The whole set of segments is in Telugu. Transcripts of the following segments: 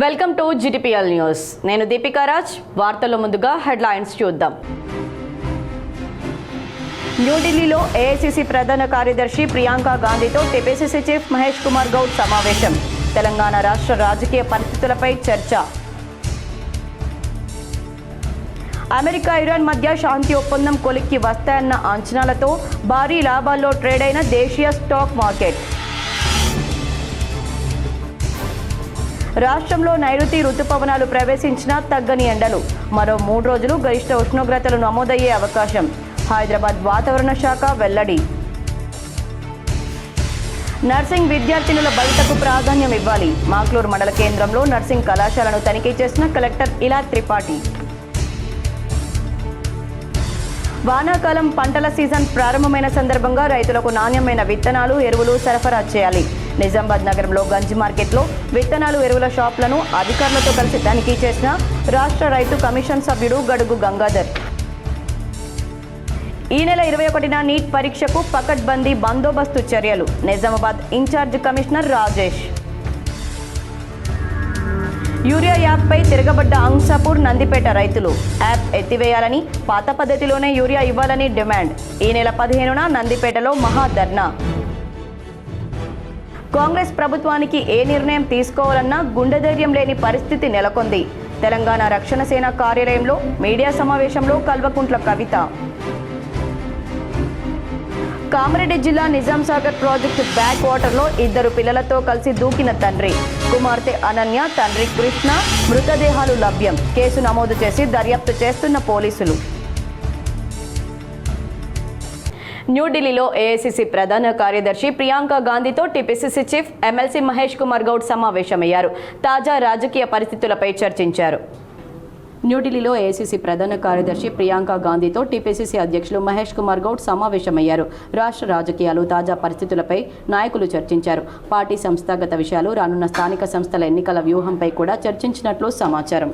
Welcome to GTPL news. నేను దీపికా రాజ్. వార్తల్లో ముందుగా హెడ్లైన్స్ చూద్దాం. న్యూఢిల్లీలో ఏఐసిసి ప్రధాన కార్యదర్శి ప్రియాంక గాంధీతో టీపీసీసీ చీఫ్ మహేష్ కుమార్ గౌడ్ సమావేశం. తెలంగాణ రాష్ట్ర రాజకీయ పరిస్థితులపై చర్చ. అమెరికా ఇరాన్ మధ్య శాంతి ఒప్పందం కొలిక్కి వస్తాయన్న అంచనాలతో భారీ లాభాల్లో ట్రేడ్ అయిన దేశీయ స్టాక్ మార్కెట్. రాష్ట్రంలో నైరుతి రుతుపవనాలు ప్రవేశించినా తగ్గని ఎండలు. మరో 3 రోజులు గరిష్ట ఉష్ణోగ్రతలు నమోదయ్యే అవకాశం. హైదరాబాద్ వాతావరణ శాఖ వెల్లడి. నర్సింగ్ విద్యార్థినుల భద్రతకు ప్రాధాన్యం ఇవ్వాలి. మాక్లూరు మండల కేంద్రంలో నర్సింగ్ కళాశాలను తనిఖీ చేసిన కలెక్టర్ ఇలా త్రిపాఠి. వానాకాలం పంటల సీజన్ ప్రారంభమైన సందర్భంగా రైతులకు నాణ్యమైన విత్తనాలు, ఎరువులు సరఫరా చేయాలి. నిజామాబాద్ నగరంలో గంజి మార్కెట్లో విత్తనాలు, ఎరువుల షాపులను అధికారులతో కలిసి తనిఖీ చేసిన రాష్ట్ర రైతు కమిషన్ సభ్యుడు గడుగు గంగాధర్. ఈ నెల 21న నీట్ పరీక్షకు పకడ్బందీ బందోబస్తు చర్యలు. Nizamabad in charge commissioner Rajesh. Urea యాప్పై తిరగబడ్డ అంసాపూర్, నందిపేట రైతులు. యాప్ ఎత్తివేయాలని, పాత పద్ధతిలోనే యూరియా ఇవ్వాలని డిమాండ్. ఈ నెల 15న నందిపేటలో మహాధర్నా. కాంగ్రెస్ ప్రభుత్వానికి ఏ నిర్ణయం తీసుకోవాలన్నా గుండె ధైర్యం లేని పరిస్థితి నెలకొంది. తెలంగాణ రక్షణ సేన కార్యాలయంలో మీడియా సమావేశంలో కల్వకుంట్ల కవిత. కామారెడ్డి జిల్లా నిజాం సాగర్ ప్రాజెక్టు బ్యాక్ వాటర్లో 2 పిల్లలతో కలిసి దూకిన తండ్రి. కుమార్తె అనన్య, తండ్రి కృష్ణ మృతదేహాలు లభ్యం. కేసు నమోదు చేసి దర్యాప్తు చేస్తున్న పోలీసులు. న్యూఢిల్లీలో ఏఐసిసి ప్రధాన కార్యదర్శి ప్రియాంక గాంధీతో TPCC chief MLC Mahesh Kumar Goud సమావేశమయ్యారు. తాజా రాజకీయ పరిస్థితులపై చర్చించారు. న్యూఢిల్లీలో ఏఐసిసి ప్రధాన కార్యదర్శి ప్రియాంక గాంధీతో టీపీసీసీ అధ్యక్షులు మహేష్ కుమార్ గౌడ్ సమావేశమయ్యారు. రాష్ట్ర రాజకీయాలు, తాజా పరిస్థితులపై నాయకులు చర్చించారు. పార్టీ సంస్థాగత విషయాలు, రానున్న స్థానిక సంస్థల ఎన్నికల వ్యూహంపై కూడా చర్చించినట్లు సమాచారం.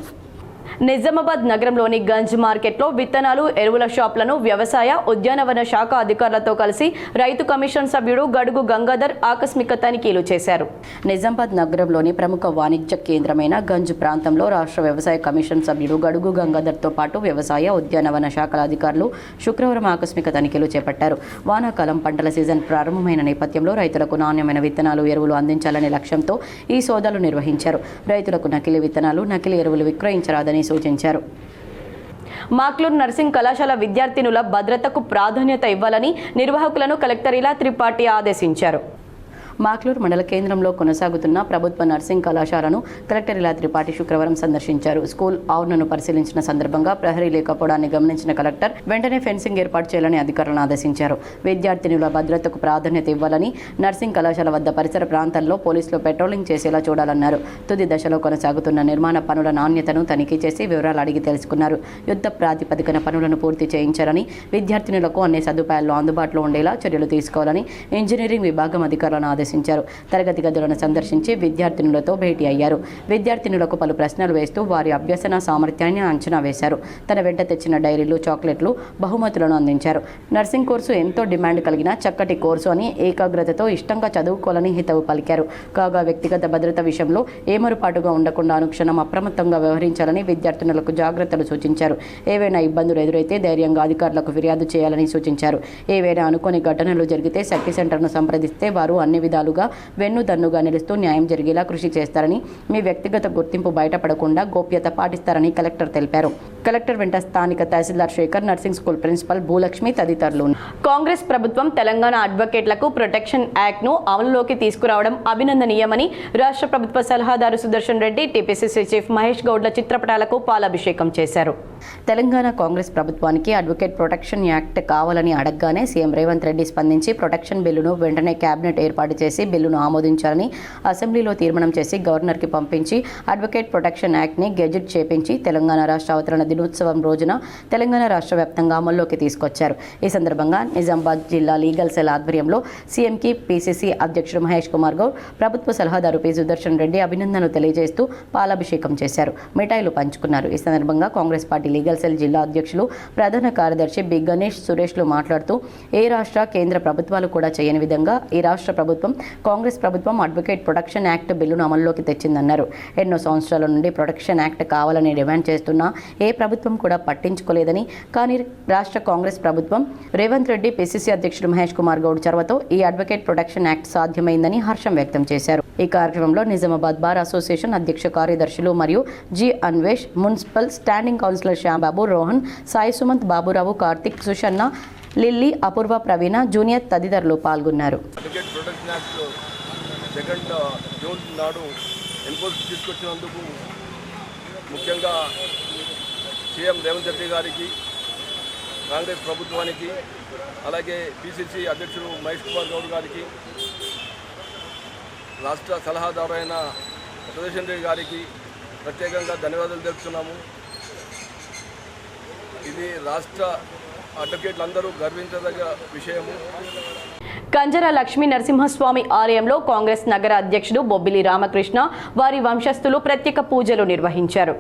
నిజామాబాద్ నగరంలోని గంజ్ మార్కెట్లో విత్తనాలు, ఎరువుల షాపులను వ్యవసాయ, ఉద్యానవన శాఖ అధికారులతో కలిసి రైతు కమిషన్ సభ్యుడు గడుగు గంగాధర్ ఆకస్మిక తనిఖీలు చేశారు. నిజామాబాద్ నగరంలోని ప్రముఖ వాణిజ్య కేంద్రమైన గంజ్ ప్రాంతంలో రాష్ట్ర వ్యవసాయ కమిషన్ సభ్యుడు గడుగు గంగాధర్తో పాటు వ్యవసాయ, ఉద్యానవన శాఖల అధికారులు శుక్రవారం ఆకస్మిక తనిఖీలు చేపట్టారు. వానాకాలం పంటల సీజన్ ప్రారంభమైన నేపథ్యంలో రైతులకు నాణ్యమైన విత్తనాలు, ఎరువులు అందించాలనే లక్ష్యంతో ఈ సోదాలు నిర్వహించారు. రైతులకు నకిలీ విత్తనాలు, నకిలీ ఎరువులు విక్రయించరాదని సూచించారు. మాక్లూరు నర్సింగ్ కళాశాల విద్యార్థినుల భద్రతకు ప్రాధాన్యత ఇవ్వాలని నిర్వాహకులను కలెక్టర్ ఇలా త్రిపాఠి ఆదేశించారు. మాక్లూరు మండల కేంద్రంలో కొనసాగుతున్న ప్రభుత్వ నర్సింగ్ కళాశాలను కలెక్టర్ ఇలా త్రిపాఠి శుక్రవారం సందర్శించారు. స్కూల్ ఆవరణను పరిశీలించిన సందర్భంగా ప్రహరీ లేకపోవడాన్ని గమనించిన కలెక్టర్ వెంటనే ఫెన్సింగ్ ఏర్పాటు చేయాలని అధికారులను ఆదేశించారు. విద్యార్థినుల భద్రతకు ప్రాధాన్యత ఇవ్వాలని, నర్సింగ్ కళాశాల వద్ద పరిసర ప్రాంతాల్లో పోలీసులు పెట్రోలింగ్ చేసేలా చూడాలన్నారు. తుది దశలో కొనసాగుతున్న నిర్మాణ పనుల నాణ్యతను తనిఖీ చేసి వివరాలు అడిగి తెలుసుకున్నారు. యుద్ధ ప్రాతిపదికన పనులను పూర్తి చేయించాలని, విద్యార్థినులకు అన్ని సదుపాయాలు అందుబాటులో ఉండేలా చర్యలు తీసుకోవాలని ఇంజనీరింగ్ విభాగం అధికారులను ఆదేశించారు. తరగతి గదులను సందర్శించి విద్యార్థినులతో భేటీ అయ్యారు. విద్యార్థినులకు పలు ప్రశ్నలు వేస్తూ వారి అభ్యసన సామర్థ్యాన్ని అంచనా వేశారు. తన వెంట తెచ్చిన డైరీలు, చాక్లెట్లు, బహుమతులను అందించారు. నర్సింగ్ కోర్సు ఎంతో డిమాండ్ కలిగిన చక్కటి కోర్సు అని ఏకాగ్రతతో ఇష్టంగా చదువుకోవాలని హితవు పలికారు. కాగా వ్యక్తిగత భద్రత విషయంలో ఏమరుపాటుగా ఉండకుండా అనుక్షణం అప్రమత్తంగా వ్యవహరించాలని విద్యార్థినులకు జాగ్రత్తలు సూచించారు. ఏవైనా ఇబ్బందులు ఎదురైతే ధైర్యంగా అధికారులకు ఫిర్యాదు చేయాలని సూచించారు. ఏవైనా అనుకోని ఘటనలు జరిగితే శక్తి సెంటర్ను సంప్రదిస్తే వారు అన్ని విధాలుగా వెన్నుదన్నుగా నిలుస్తూ న్యాయం జరిగేలా కృషి చేస్తారని, మీ వ్యక్తిగత గుర్తింపు బయటపడకుండా గోప్యత పాటిస్తారని కలెక్టర్ తెలిపారు. కలెక్టర్ వెంట స్థానిక tahsildar Shekhar, nursing school principal Bhulakshmi తదితరులు. కాంగ్రెస్ ప్రభుత్వం తెలంగాణ అడ్వకేట్లకు ప్రొటెక్షన్ యాక్ట్ను అమలులోకి తీసుకురావడం అభినందనీయమని రాష్ట్ర ప్రభుత్వ సలహాదారు సుదర్శన్ రెడ్డి, టీపీసీసీ చీఫ్ మహేష్ గౌడ్ల చిత్రపటాలకు పాలాభిషేకం చేశారు. తెలంగాణ కాంగ్రెస్ ప్రభుత్వానికి అడ్వకేట్ ప్రొటెక్షన్ యాక్ట్ కావాలని అడగగానే సీఎం రేవంత్ రెడ్డి స్పందించి ప్రొటెక్షన్ బిల్లును వెంటనే కేబినెట్ ఏర్పాటు చేసి బిల్లును ఆమోదించాలని అసెంబ్లీలో తీర్మానం చేసి గవర్నర్కి పంపించి అడ్వకేట్ ప్రొటెక్షన్ యాక్ట్ని గెజెట్ చేపించి తెలంగాణ రాష్ట్ర అవతరణ దినోత్సవం రోజున తెలంగాణ రాష్ట్ర వ్యాప్తంగా అమల్లోకి తీసుకొచ్చారు. ఈ సందర్భంగా నిజామాబాద్ జిల్లా లీగల్ సెల్ ఆధ్వర్యంలో సీఎంకి పీసీసీ అధ్యక్షుడు మహేష్ కుమార్ గౌడ్, ప్రభుత్వ సలహాదారు పి సుదర్శన్ రెడ్డి అభినందనలు తెలియజేస్తూ పాలాభిషేకం చేశారు. మిఠాయిలు పంచుకున్నారు. ఈ సందర్భంగా కాంగ్రెస్ పార్టీ లీగల్ సెల్ జిల్లా అధ్యక్షులు ప్రధాన కార్యదర్శి బి గణేష్ సురేష్లు మాట్లాడుతూ ఏ రాష్ట్ర కేంద్ర ప్రభుత్వాలు కూడా చేయని విధంగా ఈ రాష్ట్ర ప్రభుత్వం కాంగ్రెస్ ప్రభుత్వం అడ్వకేట్ ప్రొటెక్షన్ యాక్ట్ బిల్లును అమల్లోకి తెచ్చిందన్నారు. ఎన్నో సంవత్సరాల నుండి ప్రొటెక్షన్ యాక్ట్ కావాలని డిమాండ్ చేస్తున్నా ఏ ప్రభుత్వం కూడా పట్టించుకోలేదని, కానీ రాష్ట్ర కాంగ్రెస్ ప్రభుత్వం రేవంత్ రెడ్డి పిసిసి అధ్యక్షుడు మహేష్ కుమార్ గౌడ్ చొరవతో ఈ అడ్వకేట్ ప్రొటెక్షన్ యాక్ట్ సాధ్యమైందని హర్షం వ్యక్తం చేశారు. ఈ కార్యక్రమంలో నిజామాబాద్ బార్ అసోసియేషన్ అధ్యక్ష కార్యదర్శులు మరియు G Anvesh, municipal standing councillor Shyambabu, Rohan, Sai Sumanth, Baburao, Karthik, Sushanna, Lily, Apoorva, Praveena, junior తదితరులు పాల్గొన్నారు. తీసుకొచ్చినందుకు ముఖ్యంగా సీఎం రేవంత్ రెడ్డి గారికి, కాంగ్రెస్ ప్రభుత్వానికి, అలాగే పిసిసి అధ్యక్షుడు మహేష్ కుమార్ గౌడ్ గారికి, రాష్ట్ర సలహాదారు అయిన సుదర్శన్ రెడ్డి గారికి ప్రత్యేకంగా ధన్యవాదాలు తెలుపుతున్నాము. ఇది రాష్ట్ర అడ్వకేట్లందరూ గర్వించదగ్గ విషయము. కంజర లక్ష్మీ నరసింహస్వామి ఆలయంలో కాంగ్రెస్ నగర అధ్యక్షుడు బొబ్బిలి రామకృష్ణ, వారి వంశస్థులు ప్రత్యేక పూజలు నిర్వహించారు.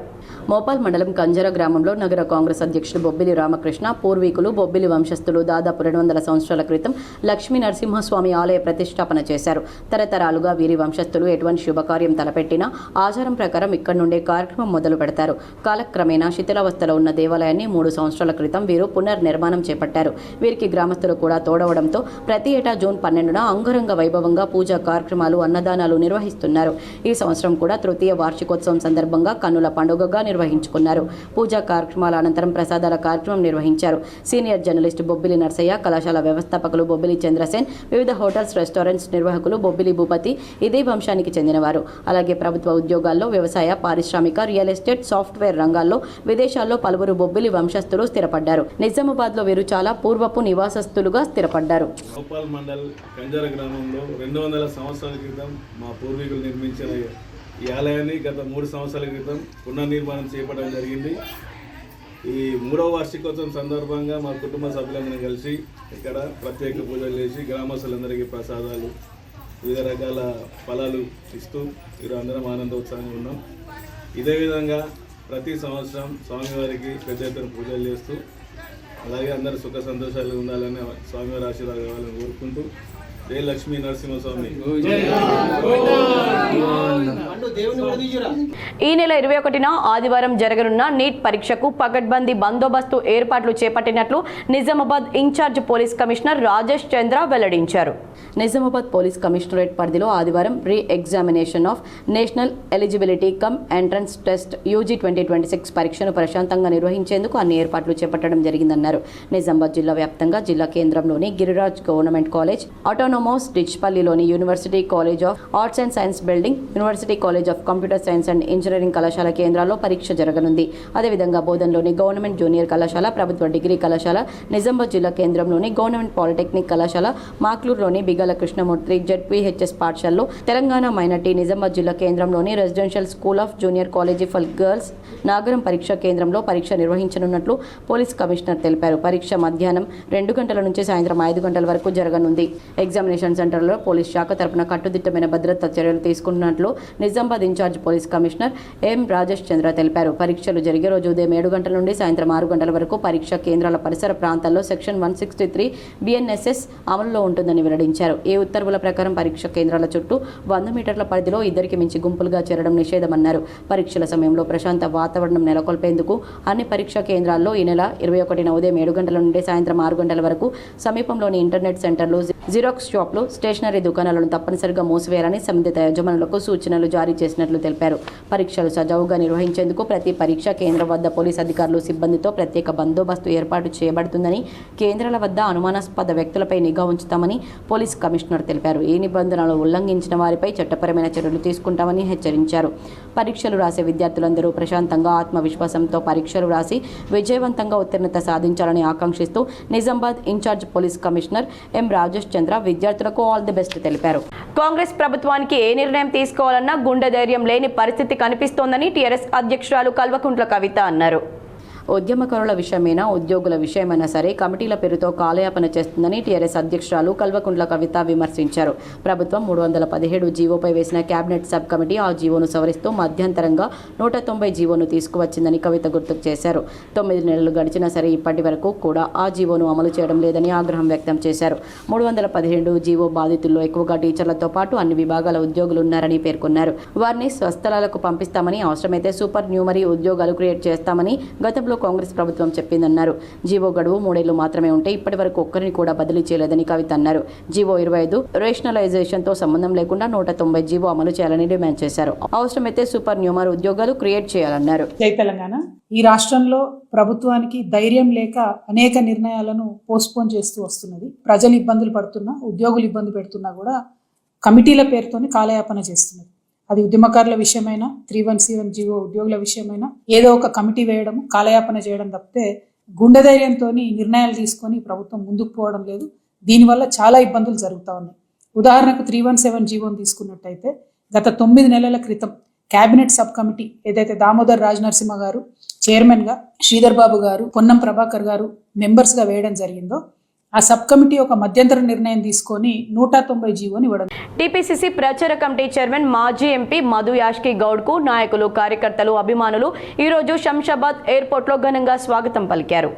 మోపాల్ మండలం కంజర గ్రామంలో నగర కాంగ్రెస్ అధ్యక్షుడు బొబ్బిలి రామకృష్ణ పూర్వీకులు బొబ్బిలి వంశస్థులు దాదాపు 200 సంవత్సరాల క్రితం లక్ష్మీ నరసింహస్వామి ఆలయ ప్రతిష్టాపన చేశారు. తరతరాలుగా వీరి వంశస్థులు ఎటువంటి శుభకార్యం తలపెట్టినా ఆచారం ప్రకారం ఇక్కడి నుండే కార్యక్రమం మొదలు పెడతారు. కాలక్రమేణా శిథిలావస్థలో ఉన్న దేవాలయాన్ని 3 సంవత్సరాల క్రితం వీరు పునర్నిర్మాణం చేపట్టారు. వీరికి గ్రామస్తులు కూడా తోడవడంతో ప్రతి ఏటా జూన్ 12న అంగరంగ వైభవంగా పూజా కార్యక్రమాలు, అన్నదానాలు నిర్వహిస్తున్నారు. ఈ సంవత్సరం కూడా తృతీయ వార్షికోత్సవం సందర్భంగా కన్నుల పండుగగా నిర్వహించుకున్నారు. పూజా కార్యక్రమాల అనంతరం ప్రసాదాల కార్యక్రమం నిర్వహించారు. సీనియర్ జర్నలిస్టు బొబ్బిలి నర్సయ్య, కళాశాల వ్యవస్థాపకులు బొబ్బిలి చంద్రసేన్, వివిధ హోటల్స్, రెస్టారెంట్స్ నిర్వాహకులు బొబ్బిలి భూపతి ఇదే వంశానికి చెందినవారు. అలాగే ప్రభుత్వ ఉద్యోగాల్లో, వ్యవసాయ, పారిశ్రామిక, రియల్ ఎస్టేట్, సాఫ్ట్వేర్ రంగాల్లో, విదేశాల్లో పలువురు బొబ్బిలి వంశస్థులు స్థిరపడ్డారు. నిజామాబాద్లో వీరు చాలా పూర్వపు నివాసస్తులుగా స్థిరపడ్డారు. మండల్ కంజర గ్రామంలో 200 సంవత్సరాల క్రితం మా పూర్వీకులు నిర్మించిన ఈ ఆలయాన్ని గత 3 సంవత్సరాల క్రితం పునర్నిర్మాణం చేపట్టడం జరిగింది. ఈ 3వ వార్షికోత్సవం సందర్భంగా మా కుటుంబ సభ్యులందరం కలిసి ఇక్కడ ప్రత్యేక పూజలు చేసి గ్రామస్తులందరికీ ప్రసాదాలు, వివిధ రకాల ఫలాలు ఇస్తూ మీరు అందరం ఆనందోత్సాహంగా ఉన్నాం. ఇదే విధంగా ప్రతి సంవత్సరం స్వామివారికి పెద్ద ఎత్తున పూజలు చేస్తూ అలాగే అందరూ సుఖ సంతోషాలు ఉండాలని స్వామివారి ఆశీర్వాదం కావాలని కోరుకుంటూ జై లక్ష్మీ నరసింహస్వామి. ఈ నెల 21న ఆదివారం జరగనున్న నీట్ పరీక్షకు పకడ్బందీ బందోబస్తు ఏర్పాట్లు చేపట్టినట్లు Nizamabad in charge police commissioner Rajesh Chandra వెల్లడించారు. నిజామాబాద్ పోలీస్ కమిషనరేట్ పరిధిలో ఆదివారం re examination of national eligibility cum entrance test UG 2026 పరీక్షను ప్రశాంతంగా నిర్వహించేందుకు అన్ని ఏర్పాట్లు చేపట్టడం జరిగిందన్నారు. నిజామాబాద్ జిల్లా వ్యాప్తంగా జిల్లా కేంద్రంలోని గిరిరాజ్ గవర్నమెంట్ కాలేజ్, ఆటోనోమస్ డిచ్పల్లిలోని university college of arts and science building, university college of computer science and engineering కళాశాల కేంద్రాల్లో పరీక్ష జరగనుంది. అదేవిధంగా బోధన్లోని గవర్నమెంట్ జూనియర్ కళాశాల, ప్రభుత్వ డిగ్రీ కళాశాల, నిజామాబాద్ జిల్లా కేంద్రంలోని గవర్నమెంట్ పాలిటెక్నిక్ కళాశాల, మాక్లూరులోని బిగాల కృష్ణమూర్తి జెడ్పీహెచ్ఎస్ పాఠశాలలో, తెలంగాణ మైనార్టీ నిజామాబాద్ జిల్లా కేంద్రంలోని residential school of junior college for girls Nagaram పరీక్ష కేంద్రంలో పరీక్ష నిర్వహించనున్నట్లు పోలీస్ కమిషనర్ తెలిపారు. పరీక్ష మధ్యాహ్నం 2 గంటల నుంచి సాయంత్రం 5 గంటల వరకు జరగనుంది. ఎగ్జామినేషన్ సెంటర్లో పోలీస్ శాఖ తరపున కట్టుదిట్టమైన భద్రతా చర్యలు తీసుకున్నట్లు Nizamabad in charge police commissioner M Rajesh Chandra తెలిపారు. పరీక్షలు జరిగే రోజు ఉదయం 7 గంటల నుండి సాయంత్రం 6 గంటల వరకు పరీక్షా కేంద్రాల పరిసర ప్రాంతాల్లో సెక్షన్ 163 BNSS అమలులో ఉంటుందని వెల్లడించారు. ఈ ఉత్తర్వుల ప్రకారం పరీక్ష కేంద్రాల చుట్టూ 100 మీటర్ల పరిధిలో 2కి మించి గుంపులుగా చేరడం నిషేధమన్నారు. పరీక్షల సమయంలో ప్రశాంత వాతావరణం నెలకొల్పేందుకు అన్ని పరీక్షా కేంద్రాల్లో ఈ నెల 21న ఉదయం 7 గంటల నుండి సాయంత్రం 6 గంటల వరకు సమీపంలోని ఇంటర్నెట్ సెంటర్లు, జిరాక్స్ షాపులు, స్టేషనరీ దుకాణాలను తప్పనిసరిగా మూసివేయాలని సంబంధిత యజమానులకు సూచనలు జారీ చేసినట్లు తెలిపారు. పరీక్షలు సజావుగా నిర్వహించేందుకు ప్రతి పరీక్షా కేంద్రం వద్ద పోలీస్ అధికారులు, సిబ్బందితో ప్రత్యేక బందోబస్తు ఏర్పాటు చేయబడుతుందని, కేంద్రాల వద్ద అనుమానాస్పద వ్యక్తులపై నిఘా ఉంచుతామని పోలీస్ కమిషనర్ తెలిపారు. ఈ నిబంధనలు ఉల్లంఘించిన వారిపై చట్టపరమైన చర్యలు తీసుకుంటామని హెచ్చరించారు. పరీక్షలు రాసే విద్యార్థులందరూ ప్రశాంతంగా, ఆత్మవిశ్వాసంతో పరీక్షలు రాసి విజయవంతంగా ఉత్తీర్ణత సాధించాలని ఆకాంక్షిస్తూ Nizamabad in charge police commissioner M Rajesh Chandra విద్యార్థులకు ఆల్ ది బెస్ట్ తెలిపారు. కాంగ్రెస్ ప్రభుత్వానికి ఏ నిర్ణయం తీసుకోవాలన్నా గుండె ధైర్యం లేని పరిస్థితి కనిపిస్తోందని టీఆర్ఎస్ అధ్యక్షురాలు కల్వకుంట్ల కవిత అన్నారు. ఉద్యమకారుల విషయమైనా ఉద్యోగుల విషయమైనా సరే కమిటీల పేరుతో కాలయాపన చేస్తుందని టీఆర్ఎస్ అధ్యక్షురాలు కల్వకుంట్ల కవిత విమర్శించారు. ప్రభుత్వం 317 జీవోపై వేసిన కేబినెట్ సబ్ కమిటీ ఆ జీవోను సవరిస్తూ మధ్యంతరంగా 190 జీవోను తీసుకువచ్చిందని కవిత గుర్తుకు చేశారు. 9 నెలలు గడిచినా సరే ఇప్పటి వరకు కూడా ఆ జీవోను అమలు చేయడం లేదని ఆగ్రహం వ్యక్తం చేశారు. 317 జీవో బాధితుల్లో ఎక్కువగా టీచర్లతో పాటు అన్ని విభాగాల ఉద్యోగులు ఉన్నారని పేర్కొన్నారు. వారిని స్వస్థలాలకు పంపిస్తామని, అవసరమైతే సూపర్ న్యూమరీ ఉద్యోగాలు క్రియేట్ చేస్తామని గతంలో కాంగ్రెస్ ప్రభుత్వం చెప్పిందన్నారు. జీవో గడువు 3 ఏళ్లు మాత్రమే ఉంటే ఇప్పటి వరకు ఒక్కరిని కూడా బదిలీ చేయలేదని కవిత అన్నారు. జీవో 25 రేషనలైజేషన్ తో సంబంధం లేకుండా 190 జీవో అమలు చేయాలని డిమాండ్ చేశారు. అవసరమైతే సూపర్ న్యూమర్ ఉద్యోగాలు క్రియేట్ చేయాలన్నారు. జై తెలంగాణ. ఈ రాష్ట్రంలో ప్రభుత్వానికి ధైర్యం లేక అనేక నిర్ణయాలను పోస్ట్పోన్ చేస్తూ వస్తున్నది. ప్రజలు ఇబ్బందులు పడుతున్నా, ఉద్యోగులు ఇబ్బంది పెడుతున్నా కూడా కమిటీల పేరుతోని కాలయాపన చేస్తున్నది. అది ఉద్యమకారుల విషయమైనా, 317 జీవో ఉద్యోగుల విషయమైనా ఏదో ఒక కమిటీ వేయడం, కాలయాపన చేయడం తప్పితే గుండె ధైర్యంతో నిర్ణయాలు తీసుకొని ప్రభుత్వం ముందుకు పోవడం లేదు. దీనివల్ల చాలా ఇబ్బందులు జరుగుతూ ఉన్నాయి. ఉదాహరణకు 317 జీవోని తీసుకున్నట్టయితే గత 9 నెలల క్రితం కేబినెట్ సబ్ కమిటీ ఏదైతే దామోదర్ రాజనరసింహ గారు చైర్మన్గా, శ్రీధర్ బాబు గారు, పొన్నం ప్రభాకర్ గారు మెంబర్స్గా వేయడం జరిగిందో ఆ సబ్ కమిటీ ఒక మధ్యంతర నిర్ణయం తీసుకొని 190 జీవోని ఇవ్వడం. టీపీసీసీ ప్రచార కమిటీ చైర్మన్ మాజీ ఎంపీ మధు యాష్కి గౌడ్కు నాయకులు, కార్యకర్తలు, అభిమానులు ఈరోజు శంషాబాద్ ఎయిర్పోర్ట్లో ఘనంగా స్వాగతం పలికారు.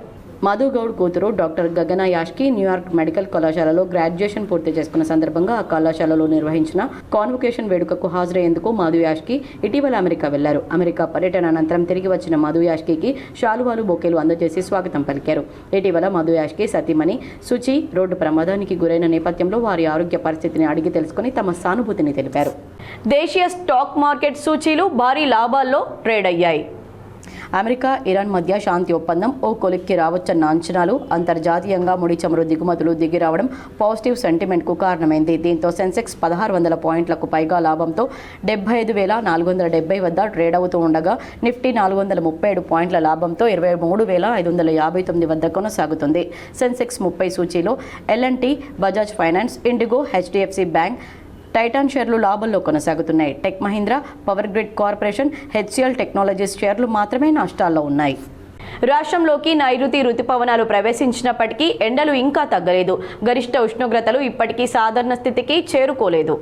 మధు గౌడ్ కూతురు డాక్టర్ గగన యాష్కి న్యూయార్క్ మెడికల్ కళాశాలలో గ్రాడ్యుయేషన్ పూర్తి చేసుకున్న సందర్భంగా ఆ కళాశాలలో నిర్వహించిన కాన్వకేషన్ వేడుకకు హాజరయ్యేందుకు మధు యాష్కి ఇటీవల అమెరికా వెళ్లారు. అమెరికా పర్యటన అనంతరం తిరిగి వచ్చిన మధు యాష్కి శాలువాలు, బొకేలు అందజేసి స్వాగతం పలికారు. ఇటీవల మధు యాష్కి సతీమణి సుచి రోడ్డు ప్రమాదానికి గురైన నేపథ్యంలో వారి ఆరోగ్య పరిస్థితిని అడిగి తెలుసుకుని తమ సానుభూతిని తెలిపారు. దేశీయ స్టాక్ మార్కెట్ సూచీలు భారీ లాభాల్లో ట్రేడ్ అయ్యాయి. అమెరికా, ఇరాన్ మధ్య శాంతి ఒప్పందం ఓ కొలిక్కి రావచ్చన్న అంచనాలు, అంతర్జాతీయంగా ముడి చమురు దిగుమతులు దిగిరావడం పాజిటివ్ సెంటిమెంట్కు కారణమైంది. దీంతో సెన్సెక్స్ 1600 పాయింట్లకు పైగా లాభంతో 75,470 వద్ద ట్రేడ్ అవుతూ ఉండగా నిఫ్టీ 437 పాయింట్ల లాభంతో 23,559 వద్ద కొనసాగుతుంది. Sensex 30 సూచీలో L&T, Bajaj finance, IndiGo, HDFC bank, Titan షేర్లు లాభంలో కొనసాగుతున్నాయి. Tech Mahindra, power grid corporation, HCL technologies షేర్లు మాత్రమే నష్టాల్లో ఉన్నాయి. రాష్ట్రంలోకి నైరుతి రుతుపవనాలు ప్రవేశించినప్పటికీ ఎండలు ఇంకా తగ్గలేదు. గరిష్ట ఉష్ణోగ్రతలు ఇప్పటికీ సాధారణ స్థితికి చేరుకోలేదు.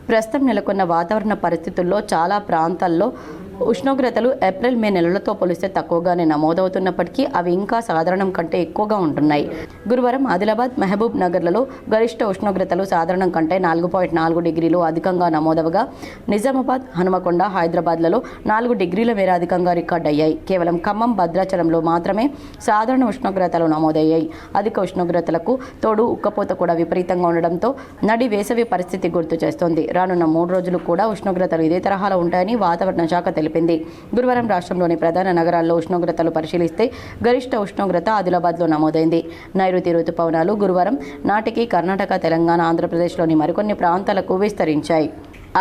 ప్రస్తుతం నెలకొన్న వాతావరణ పరిస్థితుల్లో చాలా ప్రాంతాల్లో ఉష్ణోగ్రతలు ఏప్రిల్, మే నెలలతో పోలిస్తే తక్కువగానే నమోదవుతున్నప్పటికీ అవి ఇంకా సాధారణం కంటే ఎక్కువగా ఉంటున్నాయి. గురువారం ఆదిలాబాద్, మహబూబ్ నగర్లలో గరిష్ట ఉష్ణోగ్రతలు సాధారణం కంటే 4.4 డిగ్రీలు అధికంగా నమోదవగా నిజామాబాద్, హనుమకొండ, హైదరాబాద్లలో 4 డిగ్రీల మేర అధికంగా రికార్డ్ అయ్యాయి. కేవలం ఖమ్మం, భద్రాచలంలో మాత్రమే సాధారణ ఉష్ణోగ్రతలు నమోదయ్యాయి. అధిక ఉష్ణోగ్రతలకు తోడు ఉక్కపోత కూడా విపరీతంగా ఉండడంతో నడి వేసవి పరిస్థితి గుర్తు చేస్తోంది. రానున్న 3 రోజులు కూడా ఉష్ణోగ్రతలు ఇదే తరహాలో ఉంటాయని వాతావరణ శాఖ తెలిపింది. గురువారం రాష్ట్రంలోని ప్రధాన నగరాల్లో ఉష్ణోగ్రతలు పరిశీలిస్తే గరిష్ట ఉష్ణోగ్రత ఆదిలాబాద్లో నమోదైంది. నైరుతి రుతుపవనాలు గురువారం నాటికి కర్ణాటక, తెలంగాణ, ఆంధ్రప్రదేశ్లోని మరికొన్ని ప్రాంతాలకు విస్తరించాయి.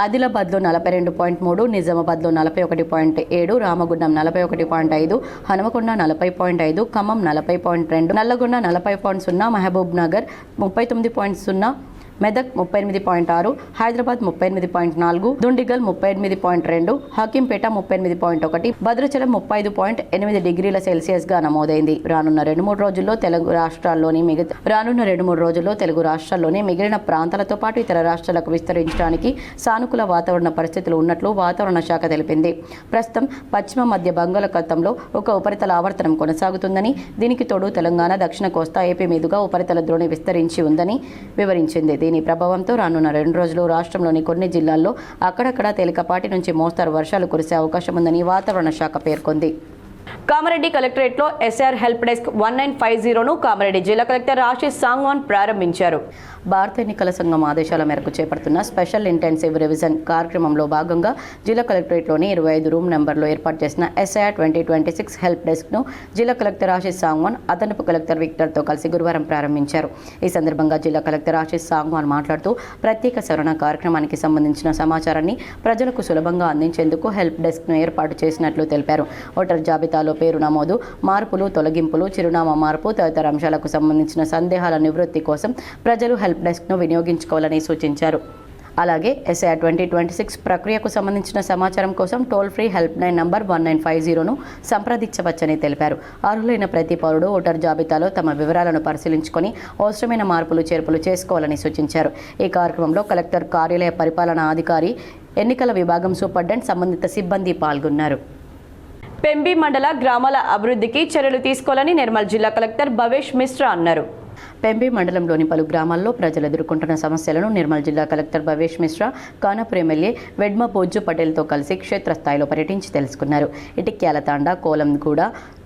ఆదిలాబాద్లో 42.3, నిజామాబాద్లో 41.7, రామగుండం 41.5, హనుమకొండ 40.5, ఖమ్మం 40.2, నల్లగొండ 40.0, మహబూబ్ నగర్ 39.0, మెదక్ 38.6, హైదరాబాద్ 38.4, దుండిగల్ 38.2, హకీంపేట 38.1, భద్రాచలం 35.8 డిగ్రీల సెల్సియస్గా నమోదైంది. రానున్న 2-3 రోజుల్లో తెలుగు రాష్ట్రాల్లోని మిగిలిన ప్రాంతాలతో పాటు ఇతర రాష్ట్రాలకు విస్తరించడానికి సానుకూల వాతావరణ పరిస్థితులు ఉన్నట్లు వాతావరణ శాఖ తెలిపింది. ప్రస్తుతం పశ్చిమ మధ్య బంగాళాఖాతంలో ఒక ఉపరితల ఆవర్తనం కొనసాగుతుందని, దీనికి తోడు తెలంగాణ, దక్షిణ కోస్తా, ఏపీ మీదుగా ఉపరితల ద్రోణి విస్తరించి ఉందని వివరించింది. దీని ప్రభావంతో రానున్న 2 రోజులు రాష్ట్రంలోని కొన్ని జిల్లాల్లో అక్కడక్కడ తేలికపాటి నుంచి మోస్తరు వర్షాలు కురిసే అవకాశం ఉందని వాతావరణ శాఖ పేర్కొంది. కామారెడ్డి కలెక్టరేట్లో SR హెల్ప్ డెస్క్ 1950ను కామారెడ్డి జిల్లా కలెక్టర్ ఆశీష్ సాంగ్వాన్ ప్రారంభించారు. భారత ఎన్నికల సంఘం ఆదేశాల మేరకు చేపడుతున్న స్పెషల్ ఇంటెన్సివ్ రివిజన్ కార్యక్రమంలో భాగంగా జిల్లా కలెక్టరేట్లోని 25 రూమ్ నెంబర్లో ఏర్పాటు చేసిన SIR 2026 హెల్ప్ డెస్క్ను జిల్లా కలెక్టర్ ఆశీష్ సాంగ్వాన్ అదనపు కలెక్టర్ విక్టర్తో కలిసి గురువారం ప్రారంభించారు. ఈ సందర్భంగా జిల్లా కలెక్టర్ ఆశీష్ సాంగ్వాన్ మాట్లాడుతూ ప్రత్యేక సవరణ కార్యక్రమానికి సంబంధించిన సమాచారాన్ని ప్రజలకు సులభంగా అందించేందుకు హెల్ప్ డెస్క్ను ఏర్పాటు చేసినట్లు తెలిపారు. ఓటర్ జాబితాలో పేరు నమోదు, మార్పులు, తొలగింపులు, చిరునామా మార్పు తదితర అంశాలకు సంబంధించిన సందేహాల నివృత్తి కోసం ప్రజలు హెల్ప్ డెస్క్ను వినియోగించుకోవాలని సూచించారు. అలాగే SIR 2026 ప్రక్రియకు సంబంధించిన సమాచారం కోసం toll free help line number 1950ను సంప్రదించవచ్చని తెలిపారు. అర్హులైన ప్రతి పౌరుడు ఓటర్ జాబితాలో తమ వివరాలను పరిశీలించుకొని అవసరమైన మార్పులు చేర్పులు చేసుకోవాలని సూచించారు. ఈ కార్యక్రమంలో కలెక్టర్ కార్యాలయ పరిపాలనా అధికారి, ఎన్నికల విభాగం సూపరింటెండెంట్, సంబంధిత సిబ్బంది పాల్గొన్నారు. పెంబి మండల గ్రామాల అభివృద్ధికి చర్యలు తీసుకోవాలని నిర్మల్ జిల్లా కలెక్టర్ భవేష్ మిశ్రా అన్నారు. పెంబి మండలంలోని పలు గ్రామాల్లో ప్రజలు ఎదుర్కొంటున్న సమస్యలను నిర్మల్ జిల్లా కలెక్టర్ భవేష్ మిశ్రా కానాపూర్ ఎమ్మెల్యే వెడ్మ బొజ్జు పటేల్తో కలిసి క్షేత్రస్థాయిలో పర్యటించి తెలుసుకున్నారు. ఇటిక్యాల తాండా, కోలంగూడ,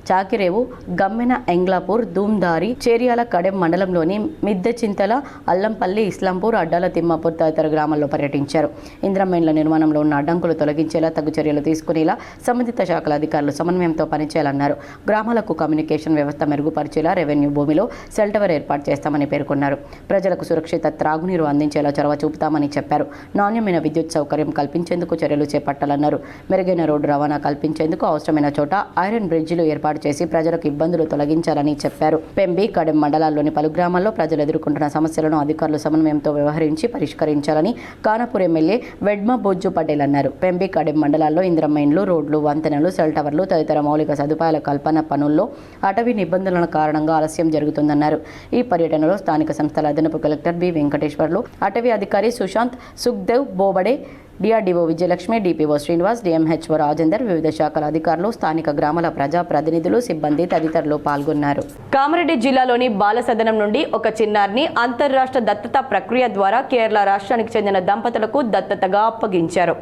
చాకిరేవు, గమ్మెన, ఎంగ్లాపూర్, ధూమ్దారి, చేర్యాల, కడెం మండలంలోని మిద్దెచింతల, అల్లంపల్లి, ఇస్లాంపూర్, అడ్డాల తిమ్మాపూర్ తదితర గ్రామాల్లో పర్యటించారు. ఇంద్రమ్మ నిర్మాణంలో ఉన్న అడ్డంకులు తొలగించేలా తగు చర్యలు తీసుకునేలా సంబంధిత శాఖల అధికారులు సమన్వయంతో పనిచేయాలన్నారు. గ్రామాలకు కమ్యూనికేషన్ వ్యవస్థ మెరుగుపరిచేలా రెవెన్యూ భూమిలో సెల్ టవర్ ఏర్పాటు చేస్తామని పేర్కొన్నారు. ప్రజలకు సురక్షిత త్రాగునీరు అందించేలా చొరవ చూపుతామని చెప్పారు. నాణ్యమైన విద్యుత్ సౌకర్యం కల్పించేందుకు చర్యలు చేపట్టాలన్నారు. మెరుగైన రోడ్డు రవాణా కల్పించేందుకు అవసరమైన చోట ఐరన్ బ్రిడ్జిలు ఏర్పాటు చేసి ప్రజలకు ఇబ్బందులు తొలగించాలని చెప్పారు. పెంబి, కడెం మండలాల్లోని పలు గ్రామాల్లో ప్రజలు ఎదుర్కొంటున్న సమస్యలను అధికారులు సమన్వయంతో వ్యవహరించి పరిష్కరించాలని కానాపూర్ ఎమ్మెల్యే వెడ్మ బొజ్జు పటేల్ అన్నారు. పెంబి, కడెం మండలాల్లో ఇంద్రమ్మ ఇండ్లు, రోడ్లు, వంతెనలు, సెల్ టవర్లు తదితర మౌలిక సదుపాయాల కల్పన పనుల్లో అటవీ నిబంధనల కారణంగా ఆలస్యం జరుగుతుందన్నారు. ఈ పర్యటనలో స్థానిక సంస్థల అదనపు కలెక్టర్ బి వెంకటేశ్వర్లు, అటవీ అధికారి Sushant, Sukhdev Bobade, DRDO Vijayalakshmi, DPO Srinivas, DMHO Rajender, వివిధ శాఖల అధికారులు, స్థానిక గ్రామాల ప్రజా ప్రతినిధులు, సిబ్బంది తదితరులు పాల్గొన్నారు. కామారెడ్డి జిల్లాలోని బాల సదనం నుండి ఒక చిన్నారిని అంతర్రాష్ట్ర దత్తత ప్రక్రియ ద్వారా కేరళ రాష్ట్రానికి చెందిన దంపతులకు దత్తతగా అప్పగించారు.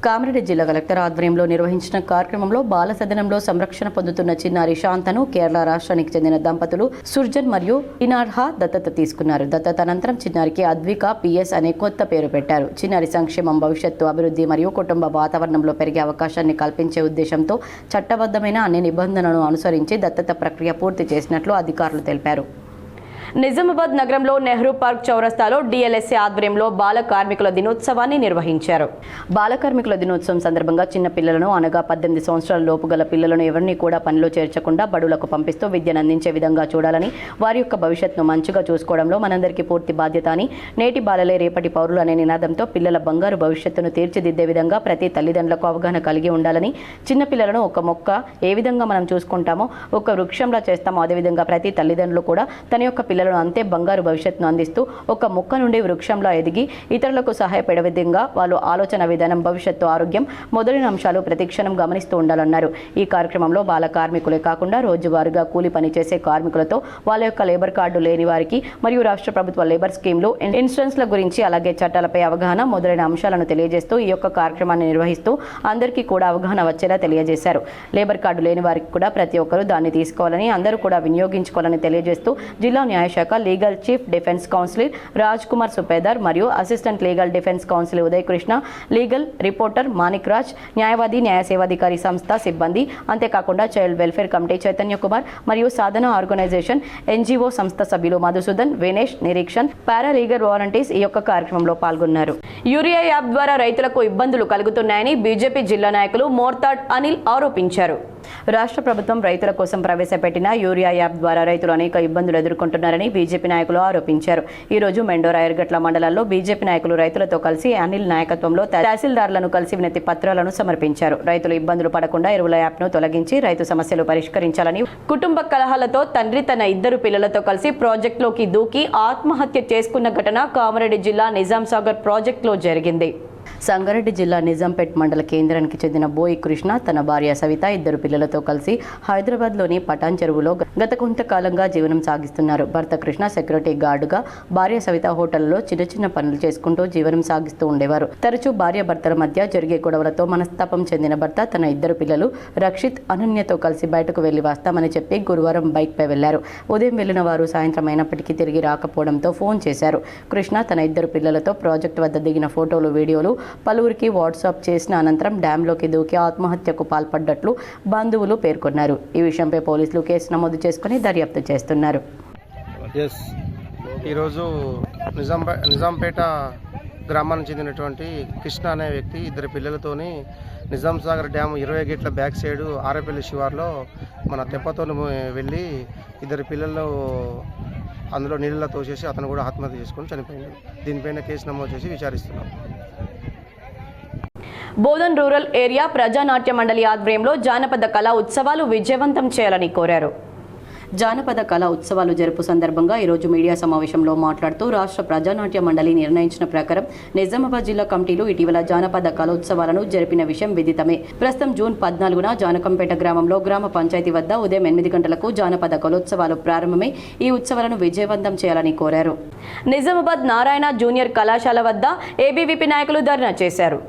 కామారెడ్డి జిల్లా కలెక్టర్ ఆధ్వర్యంలో నిర్వహించిన కార్యక్రమంలో బాల సదనంలో సంరక్షణ పొందుతున్న చిన్నారి శాంతను కేరళ రాష్ట్రానికి చెందిన దంపతులు సుర్జన్ మరియు ఇనార్హా దత్తత తీసుకున్నారు. దత్తత అనంతరం చిన్నారికి అద్విక PS అనే కొత్త పేరు పెట్టారు. చిన్నారి సంక్షేమం, భవిష్యత్తు, అభివృద్ధి మరియు కుటుంబ వాతావరణంలో పెరిగే అవకాశాన్ని కల్పించే ఉద్దేశంతో చట్టబద్ధమైన అన్ని నిబంధనలను అనుసరించి దత్తత ప్రక్రియ పూర్తి చేసినట్లు అధికారులు తెలిపారు. నిజామాబాద్ నగరంలో నెహ్రూ పార్క్ చౌరస్తాలో DLSA ఆధ్వర్యంలో బాల కార్మికుల దినోత్సవాన్ని నిర్వహించారు. బాల కార్మికుల దినోత్సవం సందర్భంగా చిన్న పిల్లలను, అనగా 18 సంవత్సరాల లోపు గల పిల్లలను ఎవరిని కూడా పనిలో చేర్చకుండా బడులకు పంపిస్తూ విద్యను అందించే విధంగా చూడాలని, వారి యొక్క భవిష్యత్తును మంచిగా చూసుకోవడంలో మనందరికీ పూర్తి బాధ్యత అని, నేటి బాలలే రేపటి పౌరులు అనే నినాదంతో పిల్లల బంగారు భవిష్యత్తును తీర్చిదిద్దే విధంగా ప్రతి తల్లిదండ్రులకు అవగాహన కలిగి ఉండాలని, చిన్న పిల్లలను ఒక మొక్క ఏ విధంగా మనం చూసుకుంటామో, ఒక వృక్షంలా చేస్తామో అదేవిధంగా ప్రతి తల్లిదండ్రులు కూడా తన యొక్క పిల్లలను అంతే బంగారు భవిష్యత్తును అందిస్తూ ఒక మొక్క నుండి వృక్షంలో ఎదిగి ఇతరులకు సహాయపడే విధంగా వాళ్ళు ఆలోచన విధానం, భవిష్యత్తు, ఆరోగ్యం మొదలైన అంశాలు ప్రతిక్షణం గమనిస్తూ ఉండాలన్నారు. ఈ కార్యక్రమంలో బాల కార్మికులే కాకుండా రోజువారీగా కూలి పనిచేసే కార్మికులతో, వాళ్ళ యొక్క లేబర్ కార్డు లేని వారికి మరియు రాష్ట్ర ప్రభుత్వ లేబర్ స్కీమ్లు, ఇన్సూరెన్స్ల గురించి, అలాగే చట్టాలపై అవగాహన మొదలైన అంశాలను తెలియజేస్తూ ఈ యొక్క కార్యక్రమాన్ని నిర్వహిస్తూ అందరికీ కూడా అవగాహన వచ్చేలా తెలియజేశారు. లేబర్ కార్డు లేని వారికి కూడా ప్రతి ఒక్కరూ దాన్ని తీసుకోవాలని, అందరూ కూడా వినియోగించుకోవాలని తెలియజేస్తూ జిల్లా న్యాయశాఖ legal chief defence counsellor Raj Kumar Supedar మరియు assistant legal defence counsellor Uday Krishna, legal reporter Manik Raj, న్యాయవాది, న్యాయ సేవాధికారి సంస్థ సిబ్బంది, అంతేకాకుండా child welfare committee Chaitanya Kumar మరియు సాధన ఆర్గనైజేషన్ NGO సంస్థ సభ్యులు Madhusudan, Vinesh, Nireekshan, paralegal volunteers ఈ యొక్క కార్యక్రమంలో పాల్గొన్నారు. యూరియా యాప్ ద్వారా రైతులకు ఇబ్బందులు కలుగుతున్నాయని బీజేపీ జిల్లా నాయకులు మోర్తాడ్ అనిల్ ఆరోపించారు. రాష్ట్ర ప్రభుత్వం రైతుల కోసం ప్రవేశపెట్టిన యూరియా యాప్ ద్వారా రైతులు అనేక ఇబ్బందులు ఎదుర్కొంటున్నారని బీజేపీ నాయకులు ఆరోపించారు. ఈ రోజు మెండోరా, ఎర్గట్ల మండలాల్లో బీజేపీ నాయకులు రైతులతో కలిసి అనిల్ నాయకత్వంలో తహసీల్దార్లను కలిసి వినతి పత్రాలను సమర్పించారు. రైతులు ఇబ్బందులు పడకుండా ఎరువుల యాప్ను తొలగించి రైతు సమస్యలు పరిష్కరించాలని, కుటుంబ కలహాలతో తండ్రి తన 2 పిల్లలతో కలిసి ప్రాజెక్టులోకి దూకి ఆత్మహత్య చేసుకున్న ఘటన కామారెడ్డి జిల్లా నిజాం సాగర్ ప్రాజెక్టులో జరిగింది. సంగారెడ్డి జిల్లా నిజాంపేట్ మండల కేంద్రానికి చెందిన బోయి కృష్ణ తన భార్య సవిత 2 పిల్లలతో కలిసి హైదరాబాద్లోని పటాన్ చెరువులో గత కొంతకాలంగా జీవనం సాగిస్తున్నారు. భర్త కృష్ణ సెక్యూరిటీ గార్డుగా, భార్య సవిత హోటల్లో చిన్న చిన్న పనులు చేసుకుంటూ జీవనం సాగిస్తూ ఉండేవారు. తరచూ భార్య భర్తల మధ్య జరిగే గొడవలతో మనస్తాపం చెందిన భర్త తన 2 పిల్లలు రక్షిత్, అనన్యతో కలిసి బయటకు వెళ్లి వస్తామని చెప్పి గురువారం బైక్పై వెళ్లారు. ఉదయం వెళ్లిన వారు సాయంత్రం అయినప్పటికీ తిరిగి రాకపోవడంతో ఫోన్ చేశారు. కృష్ణ తన 2 పిల్లలతో ప్రాజెక్టు వద్ద దిగిన ఫోటోలు, వీడియోలు పలువురికి వాట్సాప్ చేసిన అనంతరం డ్యాంలోకి దూకి ఆత్మహత్యకు పాల్పడ్డట్లు బంధువులు పేర్కొన్నారు. ఈ విషయంపై పోలీసులు కేసు నమోదు చేసుకుని దర్యాప్తు చేస్తున్నారు. ఈరోజు నిజాంపేట గ్రామానికి చెందినటువంటి కృష్ణ అనే వ్యక్తి 2 పిల్లలతోని నిజాం సాగర్ డ్యామ్ 20 గేట్ల బ్యాక్ సైడ్ ఆరేపల్లి శివార్లో మన తెప్పతో వెళ్ళి 2 పిల్లలు అందులో నీళ్ళలో తోసేసి అతను కూడా ఆత్మహత్య చేసుకొని చనిపోయింది. దీనిపైన కేసు నమోదు చేసి విచారిస్తున్నాం. బోధన్ రూరల్ ఏరియా ప్రజానాట్య మండలి ఆధ్వర్యంలో జానపద కళా ఉత్సవాలు విజయవంతం చేయాలని కోరారు. జానపద కళా ఉత్సవాలు జరుపు సందర్భంగా ఈరోజు మీడియా సమావేశంలో మాట్లాడుతూ రాష్ట్ర ప్రజానాట్య మండలి నిర్ణయించిన ప్రకారం నిజామాబాద్ జిల్లా కమిటీలు ఇటీవల జానపద కళోత్సవాలను జరిపిన విషయం విదితమే. ప్రస్తుతం జూన్ 14న జానకంపేట గ్రామంలో గ్రామ పంచాయతీ వద్ద ఉదయం 8 గంటలకు జానపద కళోత్సవాలు ప్రారంభమై ఈ ఉత్సవాలను విజయవంతం చేయాలని కోరారు. నిజామాబాద్ నారాయణ జూనియర్ కళాశాల వద్ద ఏబీవీపీ నాయకులు ధర్నా చేశారు.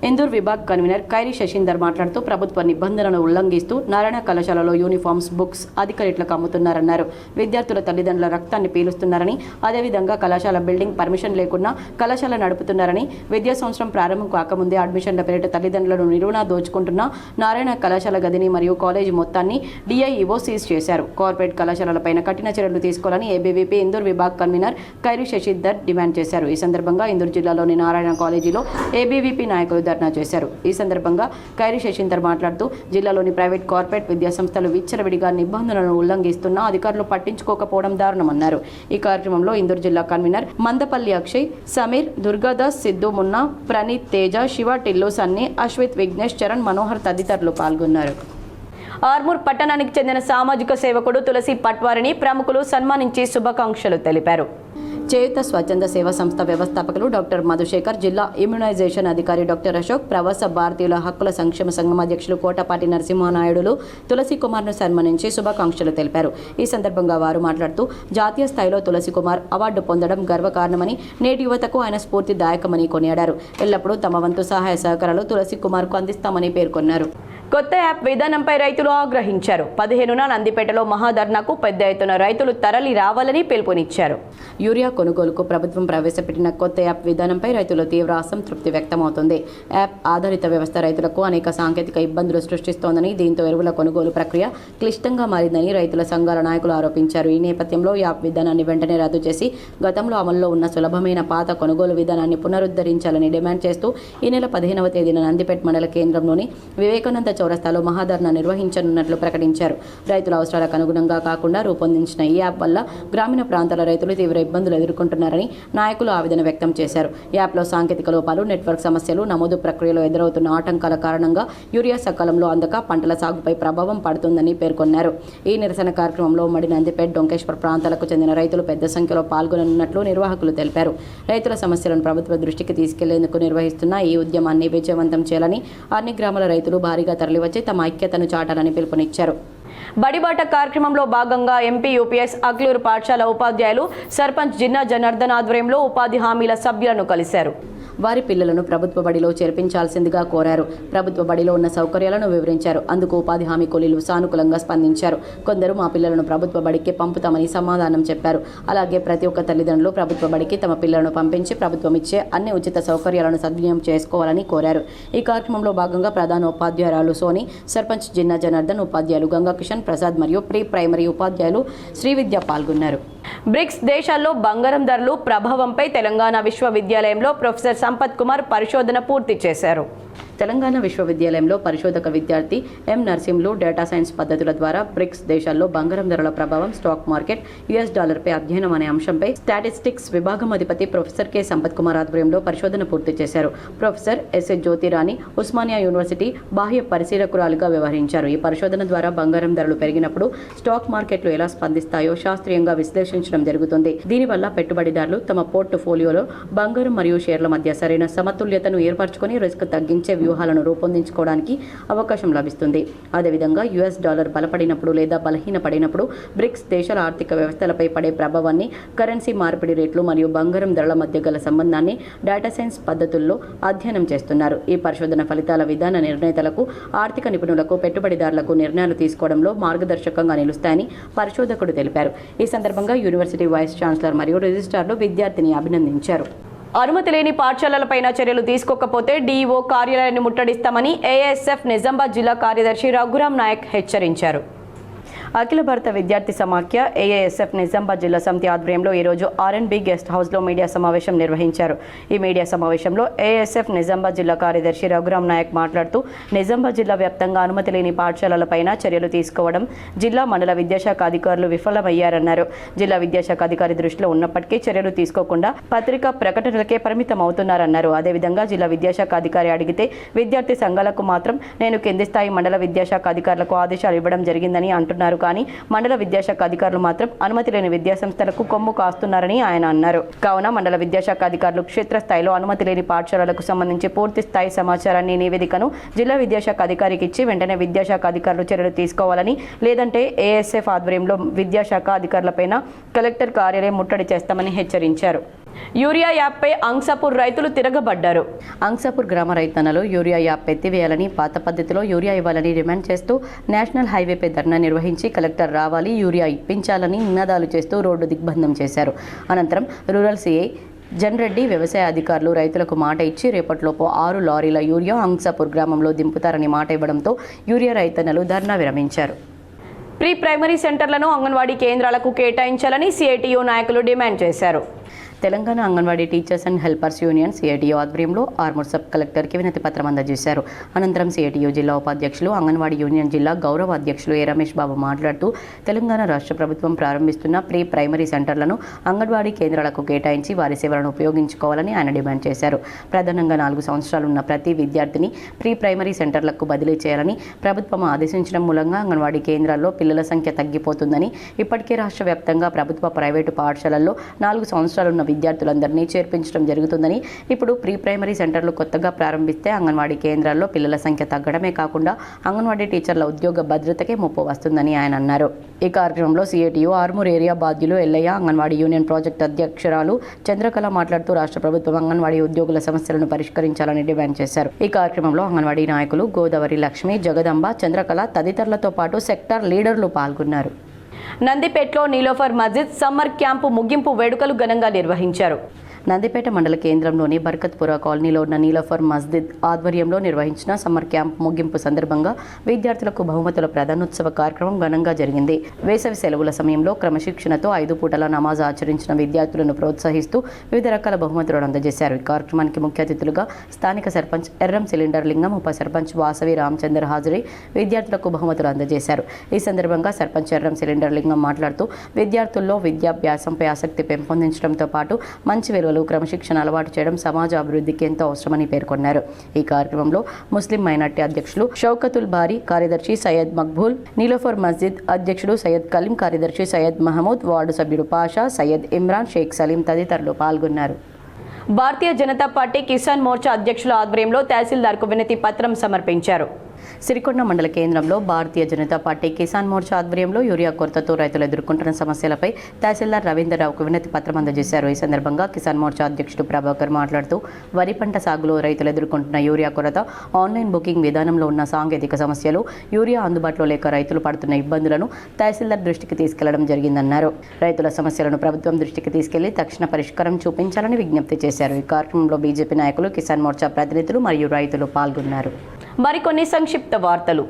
ఇందూర్ విభాగ్ కన్వీనర్ ఖైరీ శశీందర్ మాట్లాడుతూ ప్రభుత్వ నిబంధనలను ఉల్లంఘిస్తూ నారాయణ కళాశాలలో యూనిఫామ్స్, బుక్స్ అధిక రేట్లకు అమ్ముతున్నారన్నారు. విద్యార్థుల తల్లిదండ్రుల రక్తాన్ని పీలుస్తున్నారని, అదేవిధంగా కళాశాల బిల్డింగ్ పర్మిషన్ లేకుండా కళాశాల నడుపుతున్నారని, విద్యా సంవత్సరం ప్రారంభం కాకముందే అడ్మిషన్ల పేరిట తల్లిదండ్రులను నిలువునా దోచుకుంటున్న నారాయణ కళాశాల గదిని మరియు కాలేజీ మొత్తాన్ని డిఐఈఓ సీజ్ చేశారు. కార్పొరేట్ కళాశాలలపైన కఠిన చర్యలు తీసుకోవాలని ABVP Indur Vibhag convener Khairi Shashinder demand చేశారు. ఈ సందర్భంగా ఇందూర్ జిల్లాలోని నారాయణ కాలేజీలో ఏబీవీపీ నాయకులు ధర్నా చేశారు. ఈ సందర్భంగా ఖైరీ శశీందర్ మాట్లాడుతూ జిల్లాలోని ప్రైవేట్, కార్పొరేట్ విద్యా సంస్థలు విచ్చలవిడిగా నిబంధనలను ఉల్లంఘిస్తున్నా అధికారులు పట్టించుకోకపోవడం దారుణమన్నారు. ఈ కార్యక్రమంలో ఇందూర్ జిల్లా కన్వీనర్ మందపల్లి అక్షయ్, సమీర్, దుర్గాదాస్, సిద్ధు, మున్నా, ప్రణీత్, తేజ, శివ, టిల్లు, సన్నీ, అశ్విత్, విఘ్నేష్, చరణ్, మనోహర్ తదితరులు పాల్గొన్నారు. ఆర్మూర్ పట్టణానికి చెందిన సామాజిక సేవకుడు తులసి పట్వారిని ప్రముఖులు సన్మానించి శుభాకాంక్షలు తెలిపారు. చేయుత స్వచ్ఛంద సేవా సంస్థ వ్యవస్థాపకులు డాక్టర్ మధుశేఖర్, జిల్లా ఇమ్యునైజేషన్ అధికారి డాక్టర్ అశోక్, ప్రవాస భారతీయుల హక్కుల సంక్షేమ సంఘం అధ్యక్షులు కోటపాటి నరసింహనాయుడులు తులసి కుమార్ను సన్మానించి శుభాకాంక్షలు తెలిపారు. ఈ సందర్భంగా వారు మాట్లాడుతూ జాతీయ స్థాయిలో తులసి కుమార్ అవార్డు పొందడం గర్వకారణమని, నేటి యువతకు ఆయన స్ఫూర్తిదాయకమని కొనియాడారు. ఎల్లప్పుడూ తమ వంతు సహాయ సహకారాలు తులసి కుమార్కు అందిస్తామని పేర్కొన్నారు. కొత్త యాప్ విధానంపై రైతులు ఆగ్రహించారు. 15న నందిపేటలో మహాధర్నాకు పెద్ద ఎత్తున రైతులు తరలి రావాలని పిలుపునిచ్చారు. యూరియా కొనుగోలుకు ప్రభుత్వం ప్రవేశపెట్టిన కొత్త యాప్ విధానంపై రైతులు తీవ్ర అసంతృప్తి వ్యక్తమవుతుంది. యాప్ ఆధారిత వ్యవస్థ రైతులకు అనేక సాంకేతిక ఇబ్బందులు సృష్టిస్తోందని, దీంతో ఎరువుల కొనుగోలు ప్రక్రియ క్లిష్టంగా మారిందని రైతుల సంఘాల నాయకులు ఆరోపించారు. ఈ నేపథ్యంలో యాప్ విధానాన్ని వెంటనే రద్దు చేసి గతంలో అమల్లో ఉన్న సులభమైన పాత కొనుగోలు విధానాన్ని పునరుద్ధరించాలని డిమాండ్ చేస్తూ ఈ నెల 15వ తేదీన నందిపేట మండల కేంద్రంలోని వివేకానంద చౌరస్తాలో మహాధర్నా నిర్వహించనున్నట్లు ప్రకటించారు. రైతుల అవసరాలకు అనుగుణంగా కాకుండా రూపొందించిన ఈ యాప్ వల్ల గ్రామీణ ప్రాంతాల రైతులు తీవ్ర ఇబ్బందులు ఎదుర్కొంటున్నారని నాయకులు ఆవేదన వ్యక్తం చేశారు. యాప్లో సాంకేతిక లోపాలు, నెట్వర్క్ సమస్యలు, నమోదు ప్రక్రియలో ఎదురవుతున్న ఆటంకాల కారణంగా యూరియా సకాలంలో అందక పంటల సాగుపై ప్రభావం పడుతుందని పేర్కొన్నారు. ఈ నిరసన కార్యక్రమంలో ఉమ్మడి నందిపేట, డొంకేశ్వర్ ప్రాంతాలకు చెందిన రైతులు పెద్ద సంఖ్యలో పాల్గొననున్నట్లు నిర్వాహకులు తెలిపారు. రైతుల సమస్యలను ప్రభుత్వ దృష్టికి తీసుకెళ్లేందుకు నిర్వహిస్తున్న ఈ ఉద్యమాన్ని విజయవంతం చేయాలని, అన్ని గ్రామాల రైతులు భారీగా తరలివచ్చి తమ ఐక్యతను చాటాలని పిలుపునిచ్చారు. బడిబాట కార్యక్రమంలో భాగంగా ఎంపీ యూపీఎస్ అగ్లూరు పాఠశాల ఉపాధ్యాయులు సర్పంచ్ జిన్నా జనార్దన్ ఆధ్వర్యంలో ఉపాధి హామీల సభ్యులను కలిశారు. వారి పిల్లలను ప్రభుత్వ బడిలో చేర్పించాల్సిందిగా కోరారు. ప్రభుత్వ బడిలో ఉన్న సౌకర్యాలను వివరించారు. అందుకు ఉపాధి హామీ కూలీలు సానుకూలంగా స్పందించారు. కొందరు మా పిల్లలను ప్రభుత్వ బడికి పంపుతామని సమాధానం చెప్పారు. అలాగే ప్రతి ఒక్క తల్లిదండ్రులు ప్రభుత్వ బడికి తమ పిల్లలను పంపించి ప్రభుత్వం ఇచ్చే అన్ని ఉచిత సౌకర్యాలను సద్వినియోగం చేసుకోవాలని కోరారు. ఈ కార్యక్రమంలో భాగంగా ప్రధాన ఉపాధ్యాయురాలు సోని, సర్పంచ్ జిన్నా జనార్దన్, ఉపాధ్యాయులు గంగా కిషన్ ప్రసాద్ మరియు ప్రీ ప్రైమరీ ఉపాధ్యాయులు శ్రీవిద్య పాల్గొన్నారు. బ్రిక్స్ దేశాల్లో బంగారం ధరలు ప్రభావంపై తెలంగాణ విశ్వవిద్యాలయంలో ప్రొఫెసర్ సంపత్ కుమార్ పరిశోధన పూర్తి చేశారు. తెలంగాణ విశ్వవిద్యాలయంలో పరిశోధక విద్యార్థి ఎం నర్సింలు డేటా సైన్స్ పద్ధతుల ద్వారా బ్రిక్స్ దేశాల్లో బంగారం ధరల ప్రభావం, స్టాక్ మార్కెట్, యుఎస్ డాలర్పై అధ్యయనం అనే అంశంపై స్టాటిస్టిక్స్ విభాగం అధిపతి ప్రొఫెసర్ కె సంపత్ కుమార్ ఆధ్వర్యంలో పరిశోధన పూర్తి చేశారు. Professor S A Jyothirani Osmania university బాహ్య పరిశీలకురాలుగా వ్యవహరించారు. ఈ పరిశోధన ద్వారా బంగారం ధరలు పెరిగినప్పుడు స్టాక్ మార్కెట్లు ఎలా స్పందిస్తాయో శాస్త్రీయంగా విశ్లేషించడం జరుగుతుంది. దీనివల్ల పెట్టుబడిదారులు తమ పోర్ట్ఫోలియోలో బంగారం మరియు షేర్ల మధ్య సరైన సమతుల్యతను ఏర్పరచుకొని రిస్క్ తగ్గించే వ్యూహాలను రూపొందించుకోవడానికి అవకాశం లభిస్తుంది. అదేవిధంగా యుఎస్ డాలర్ బలపడినప్పుడు లేదా బలహీనపడినప్పుడు బ్రిక్స్ దేశాల ఆర్థిక వ్యవస్థలపై పడే ప్రభావాన్ని, కరెన్సీ మార్పిడి రేట్లు మరియు బంగారం ధరల మధ్య గల సంబంధాన్ని డేటా సైన్స్ పద్ధతుల్లో అధ్యయనం చేస్తున్నారు. ఈ పరిశోధన ఫలితాల విధాన నిర్ణేతలకు, ఆర్థిక నిపుణులకు, పెట్టుబడిదారులకు నిర్ణయాలు తీసుకోవడంలో మార్గదర్శకంగా నిలుస్తాయని పరిశోధకుడు తెలిపారు. ఈ సందర్భంగా యూనివర్సిటీ వైస్ ఛాన్సలర్ మరియు రిజిస్ట్రార్లు విద్యార్థిని అభినందించారు. అనుమతి లేని పాఠశాలలపైన చర్యలు తీసుకోకపోతే డీఈఓ కార్యాలయాన్ని ముట్టడిస్తామని ఏఎస్ఎఫ్ నిజామాబాద్ జిల్లా కార్యదర్శి రఘురాం నాయక్ హెచ్చరించారు. అఖిల భారత విద్యార్థి సమాఖ్య ఏఐఎస్ఎఫ్ నిజామాబాద్ జిల్లా సమితి ఆధ్వర్యంలో ఈరోజు ఆర్ఎన్బి గెస్ట్ హౌస్లో మీడియా సమావేశం నిర్వహించారు. ఈ మీడియా సమావేశంలో ఏఐఎస్ఎఫ్ నిజామాబాద్ జిల్లా కార్యదర్శి రఘురామ్ నాయక్ మాట్లాడుతూ నిజామాబాద్ జిల్లా వ్యాప్తంగా అనుమతి లేని పాఠశాలలపైన చర్యలు తీసుకోవడం జిల్లా మండల విద్యాశాఖ అధికారులు విఫలమయ్యారన్నారు. జిల్లా విద్యాశాఖ అధికారి దృష్టిలో ఉన్నప్పటికీ చర్యలు తీసుకోకుండా పత్రికా ప్రకటనలకే పరిమితం అవుతున్నారన్నారు. అదేవిధంగా జిల్లా విద్యాశాఖ అధికారి అడిగితే విద్యార్థి సంఘాలకు మాత్రం నేను కింది స్థాయి మండల విద్యాశాఖ అధికారులకు ఆదేశాలు ఇవ్వడం జరిగిందని అంటున్నారు. కానీ మండల విద్యాశాఖ అధికారులు మాత్రం అనుమతి లేని విద్యాసంస్థలకు కొమ్ము కాస్తున్నారని ఆయన అన్నారు. కావున మండల విద్యాశాఖ అధికారులు క్షేత్రస్థాయిలో అనుమతి లేని పాఠశాలలకు సంబంధించి పూర్తి స్థాయి సమాచారాన్ని నివేదికను జిల్లా విద్యాశాఖ అధికారికి ఇచ్చి వెంటనే విద్యాశాఖ అధికారులు చర్యలు తీసుకోవాలని, లేదంటే ఏఎస్ఎఫ్ ఆధ్వర్యంలో విద్యాశాఖ అధికారులపైన కలెక్టర్ కార్యాలయం ముట్టడి చేస్తామని హెచ్చరించారు. యూరియా యాప్పై అంగ్సాపూర్ రైతులు తిరగబడ్డారు. అంగ్సాపూర్ గ్రామ రైతన్నలు యూరియా యాప్ ఎత్తివేయాలని, పాత పద్ధతిలో యూరియా ఇవ్వాలని డిమాండ్ చేస్తూ నేషనల్ హైవేపై ధర్నా నిర్వహించి కలెక్టర్ రావాలి, యూరియా ఇప్పించాలని నినాదాలు చేస్తూ రోడ్డు దిగ్బంధం చేశారు. అనంతరం రూరల్ సిఐ జన్రెడ్డి వ్యవసాయ అధికారులు రైతులకు మాట ఇచ్చి రేపటిలోపు 6 లారీల యూరియా అంగ్సాపూర్ గ్రామంలో దింపుతారని మాట ఇవ్వడంతో యూరియా రైతన్నలు ధర్నా విరమించారు. ప్రీ ప్రైమరీ సెంటర్లను అంగన్వాడీ కేంద్రాలకు కేటాయించాలని సిఐటియు నాయకులు డిమాండ్ చేశారు. Telangana anganwadi teachers and helpers union CITU ఆధ్వర్యంలో ఆర్మూర్ సబ్ కలెక్టర్కి వినతి పత్రం అందజేశారు. అనంతరం సిఐటియు జిల్లా ఉపాధ్యక్షులు, అంగన్వాడీ యూనియన్ జిల్లా గౌరవ అధ్యక్షులు ఏ రమేష్ బాబు మాట్లాడుతూ తెలంగాణ రాష్ట్ర ప్రభుత్వం ప్రారంభిస్తున్న ప్రీ ప్రైమరీ సెంటర్లను అంగన్వాడీ కేంద్రాలకు కేటాయించి వారి సేవలను ఉపయోగించుకోవాలని ఆయన డిమాండ్ చేశారు. ప్రధానంగా 4 సంవత్సరాలున్న ప్రతి విద్యార్థిని ప్రీ ప్రైమరీ సెంటర్లకు బదిలీ చేయాలని ప్రభుత్వం ఆదేశించడం మూలంగా అంగన్వాడీ కేంద్రాల్లో పిల్లల సంఖ్య తగ్గిపోతుందని, ఇప్పటికే రాష్ట్ర వ్యాప్తంగా ప్రభుత్వ ప్రైవేటు పాఠశాలల్లో 4 సంవత్సరాలున్న విద్యార్థులందరినీ చేర్పించడం జరుగుతుందని, ఇప్పుడు ప్రీ ప్రైమరీ సెంటర్లు కొత్తగా ప్రారంభిస్తే అంగన్వాడీ కేంద్రాల్లో పిల్లల సంఖ్య తగ్గడమే కాకుండా అంగన్వాడీ టీచర్ల ఉద్యోగ భద్రతకే ముప్పు వస్తుందని ఆయన అన్నారు. ఈ కార్యక్రమంలో సిఐటియు ఆర్మూర్ ఏరియా బాధ్యులు ఎల్లయ్య, అంగన్వాడీ యూనియన్ ప్రాజెక్టు అధ్యక్షురాలు చంద్రకళ మాట్లాడుతూ రాష్ట్ర ప్రభుత్వం అంగన్వాడీ ఉద్యోగుల సమస్యలను పరిష్కరించాలని డిమాండ్ చేశారు. ఈ కార్యక్రమంలో అంగన్వాడీ నాయకులు గోదావరి లక్ష్మి, జగదంబ, చంద్రకళ తదితరులతో పాటు సెక్టార్ లీడర్లు పాల్గొన్నారు. నందిపేటలో నీలోఫర్ మస్జిద్ సమ్మర్ క్యాంపు ముగింపు వేడుకలు ఘనంగా నిర్వహించారు. నందిపేట మండల కేంద్రంలోని బర్కత్పురా కాలనీలో ఉన్న నీలోఫర్ మస్జిద్ ఆధ్వర్యంలో నిర్వహించిన సమ్మర్ క్యాంప్ ముగింపు సందర్భంగా విద్యార్థులకు బహుమతుల ప్రధానోత్సవ కార్యక్రమం ఘనంగా జరిగింది. వేసవి సెలవుల సమయంలో క్రమశిక్షణతో 5 పూటల నమాజ్ ఆచరించిన విద్యార్థులను ప్రోత్సహిస్తూ వివిధ రకాల బహుమతులను అందజేశారు. ఈ కార్యక్రమానికి ముఖ్య అతిథులుగా స్థానిక సర్పంచ్ ఎర్రం సిలిండర్ లింగం, ఉప సర్పంచ్ వాసవి రామచంద్ర హాజరై విద్యార్థులకు బహుమతులు అందజేశారు. ఈ సందర్భంగా సర్పంచ్ ఎర్రం సిలిండర్ లింగం మాట్లాడుతూ విద్యార్థుల్లో విద్యాభ్యాసంపై ఆసక్తి పెంపొందించడంతో పాటు మంచి విలువలు, క్రమశిక్షణ అలవాటు చేయడం సమాజ అభివృద్ధికి ఎంతో అవసరమని పేర్కొన్నారు. ఈ కార్యక్రమంలో ముస్లిం మైనార్టీ అధ్యక్షులు షౌకతుల్ బారీ, కార్యదర్శి సయ్యద్ మక్బూల్, నీలోఫర్ మస్జిద్ అధ్యక్షుడు సయ్యద్ కలీం, కార్యదర్శి సయ్యద్ మహమూద్, వార్డు సభ్యుడు పాషా, సయ్యద్ ఇమ్రాన్, షేక్ సలీం తదితరులు పాల్గొన్నారు. భారతీయ జనతా పార్టీ కిసాన్ మోర్చా అధ్యక్షుల ఆధ్వర్యంలో తహసీల్దార్కు వినతి పత్రం సమర్పించారు. సిరికొండ మండల కేంద్రంలో భారతీయ జనతా పార్టీ కిసాన్ మోర్చా ఆధ్వర్యంలో యూరియా కొరతతో రైతులు ఎదుర్కొంటున్న సమస్యలపై తహసీల్దార్ రవీంద్రరావుకు వినతి పత్రం అందజేశారు. ఈ సందర్భంగా కిసాన్ మోర్చా అధ్యక్షుడు ప్రభాకర్ మాట్లాడుతూ వరి పంట సాగులో రైతులు ఎదుర్కొంటున్న యూరియా కొరత, ఆన్లైన్ బుకింగ్ విధానంలో ఉన్న సాంకేతిక సమస్యలు, యూరియా అందుబాటులో లేక రైతులు పడుతున్న ఇబ్బందులను తహసీల్దార్ దృష్టికి తీసుకెళ్లడం జరిగిందన్నారు. రైతుల సమస్యలను ప్రభుత్వం దృష్టికి తీసుకెళ్లి తక్షణ పరిష్కారం చూపించాలని విజ్ఞప్తి చేశారు. ఈ కార్యక్రమంలో బీజేపీ నాయకులు, కిసాన్ మోర్చా ప్రతినిధులు మరియు రైతులు పాల్గొన్నారు. మరికొన్ని సంక్షిప్త వార్తలు.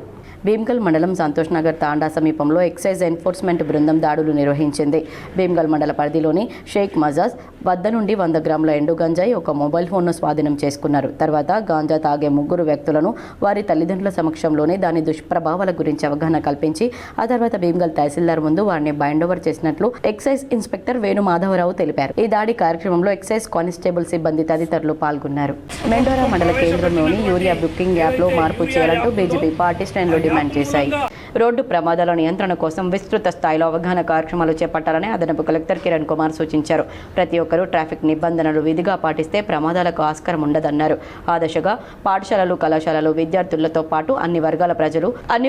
భీమ్గల్ మండలం సంతోష్ నగర్ తాండా సమీపంలో ఎక్సైజ్ ఎన్ఫోర్స్మెంట్ బృందం దాడులు నిర్వహించింది. భీమ్గల్ మండల పరిధిలోని షేక్ మజాజ్ వద్ద నుండి 100 గ్రాముల ఎండు గంజాయి, ఒక మొబైల్ ఫోన్ను స్వాధీనం చేసుకున్నారు. తర్వాత గాంజా తాగే 3 వ్యక్తులను వారి తల్లిదండ్రుల సమక్షంలోనే దాని దుష్ప్రభావాల గురించి అవగాహన కల్పించి ఆ తర్వాత భీమ్గల్ తహసీల్దార్ ముందు వారిని బైండ్ ఓవర్ చేసినట్లు ఎక్సైజ్ ఇన్స్పెక్టర్ వేణు మాధవరావు తెలిపారు. ఈ దాడి కార్యక్రమంలో ఎక్సైజ్ కానిస్టేబుల్ సిబ్బంది తదితరులు పాల్గొన్నారు. మెండోరా మండల కేంద్రంలోని యూరియా బుకింగ్ యాప్లో మార్పు చేయాలంటూ బీజేపీ పార్టీ శ్రేణులు డిమాండ్ చేశాయి. రోడ్డు ప్రమాదాల నియంత్రణ కోసం విస్తృత స్థాయిలో అవగాహన కార్యక్రమాలు చేపట్టాలని అదనపు కలెక్టర్ కిరణ్ కుమార్ సూచించారు. ప్రతి ఒక్కరూ ట్రాఫిక్ నిబంధనలు విధిగా పాటిస్తే ప్రమాదాలకు ఆస్కారం ఉండదన్నారు. ఆ దశగా పాఠశాలలు, కళాశాలలు విద్యార్థులతో పాటు అన్ని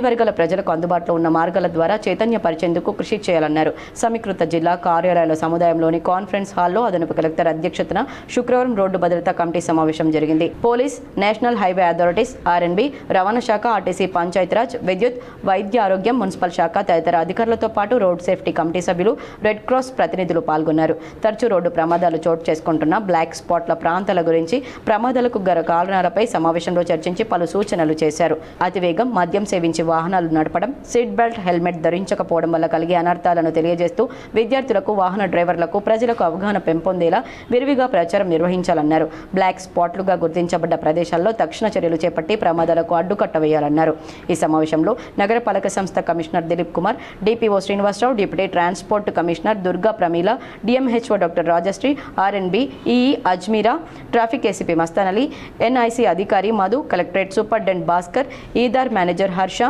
వర్గాల ప్రజలకు అందుబాటులో ఉన్న మార్గాల ద్వారా చైతన్యపరిచేందుకు కృషి చేయాలన్నారు. సమీకృత జిల్లా కార్యాలయాల సముదాయంలోని కాన్ఫరెన్స్ హాల్లో అదనపు కలెక్టర్ అధ్యక్షతన శుక్రవారం రోడ్డు భద్రతా కమిటీ సమావేశం జరిగింది. Police, national highway authorities, R N B, రవాణా శాఖ, ఆర్టీసీ, పంచాయతీరాజ్, విద్యుత్, వైద్య, వైద్య ఆరోగ్యం, మున్సిపల్ శాఖ తదితర అధికారులతో పాటు రోడ్ సేఫ్టీ కమిటీ సభ్యులు, రెడ్ క్రాస్ ప్రతినిధులు పాల్గొన్నారు. తరచూ రోడ్డు ప్రమాదాలు చోటు చేసుకుంటున్న బ్లాక్ స్పాట్ల ప్రాంతాల గురించి, ప్రమాదాలకు గల కారణాలపై సమావేశంలో చర్చించి పలు సూచనలు చేశారు. అతివేగం, మద్యం సేవించి వాహనాలు నడపడం, సీట్ బెల్ట్, హెల్మెట్ ధరించకపోవడం వల్ల కలిగే అనర్థాలను తెలియజేస్తూ విద్యార్థులకు, వాహన డ్రైవర్లకు, ప్రజలకు అవగాహన పెంపొందేలా విరివిగా ప్రచారం నిర్వహించాలన్నారు. బ్లాక్ స్పాట్లుగా గుర్తించబడ్డ ప్రదేశాల్లో తక్షణ చర్యలు చేపట్టి ప్రమాదాలకు అడ్డుకట్ట వేయాలన్నారు. ఈ సమావేశంలో నగరపాలక సంస్థ commissioner Dilip Kumar, DPO Srinivasarao, deputy transport commissioner Durga Pramila, DMHO doctor Rajashri, RNB EE Ajmeera, traffic ACP Mastan Ali, NIC అధికారి మధు, కలెక్టరేట్ సూపరింటెండెంట్ భాస్కర్, ఈదార్ మేనేజర్ హర్ష,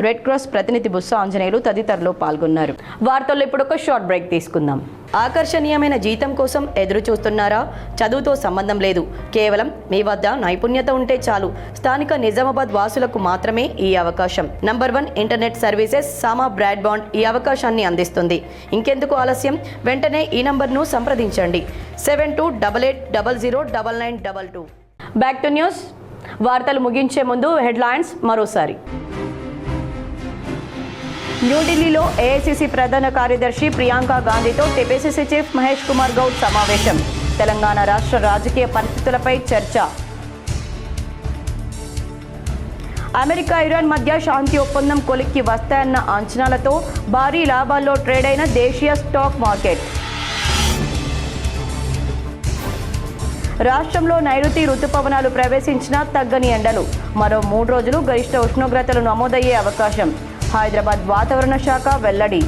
రెడ్ క్రాస్ ప్రతినిధి బుస్స ఆంజనేయులు తదితరులు పాల్గొన్నారు. వార్తల్లో ఇప్పుడు ఒక షార్ట్ బ్రేక్ తీసుకుందాం. ఆకర్షణీయమైన జీతం కోసం ఎదురు చూస్తున్నారా? చదువుతో సంబంధం లేదు, కేవలం మీ వద్ద నైపుణ్యత ఉంటే చాలు. స్థానిక నిజామాబాద్ వాసులకు మాత్రమే ఈ అవకాశం. #1 ఇంటర్నెట్ సర్వీసెస్ సామా బ్రాడ్బాండ్ ఈ అవకాశాన్ని అందిస్తుంది. ఇంకెందుకు ఆలస్యం? వెంటనే ఈ నంబర్ను సంప్రదించండి. 7288009922. Back to news. వార్తలు ముగించే ముందు హెడ్లైన్స్ మరోసారి. న్యూఢిల్లీలో ఏఐసిసి ప్రధాన కార్యదర్శి ప్రియాంక గాంధీతో టీపీసీసీ చీఫ్ మహేష్ కుమార్ గౌడ్ సమావేశం. తెలంగాణ రాష్ట్ర రాజకీయ పరిస్థితులపై చర్చ. అమెరికా, ఇరాన్ మధ్య శాంతి ఒప్పందం కొలిక్కి వస్తాయన్న అంచనాలతో భారీ లాభాల్లో ట్రేడ్ అయిన దేశీయ స్టాక్ మార్కెట్. రాష్ట్రంలో నైరుతి రుతుపవనాలు ప్రవేశించినా తగ్గని ఎండలు. మరో 3 రోజులు గరిష్ట ఉష్ణోగ్రతలు నమోదయ్యే అవకాశం. హైదరాబాద్ వాతావరణ శాఖ వెల్లడి.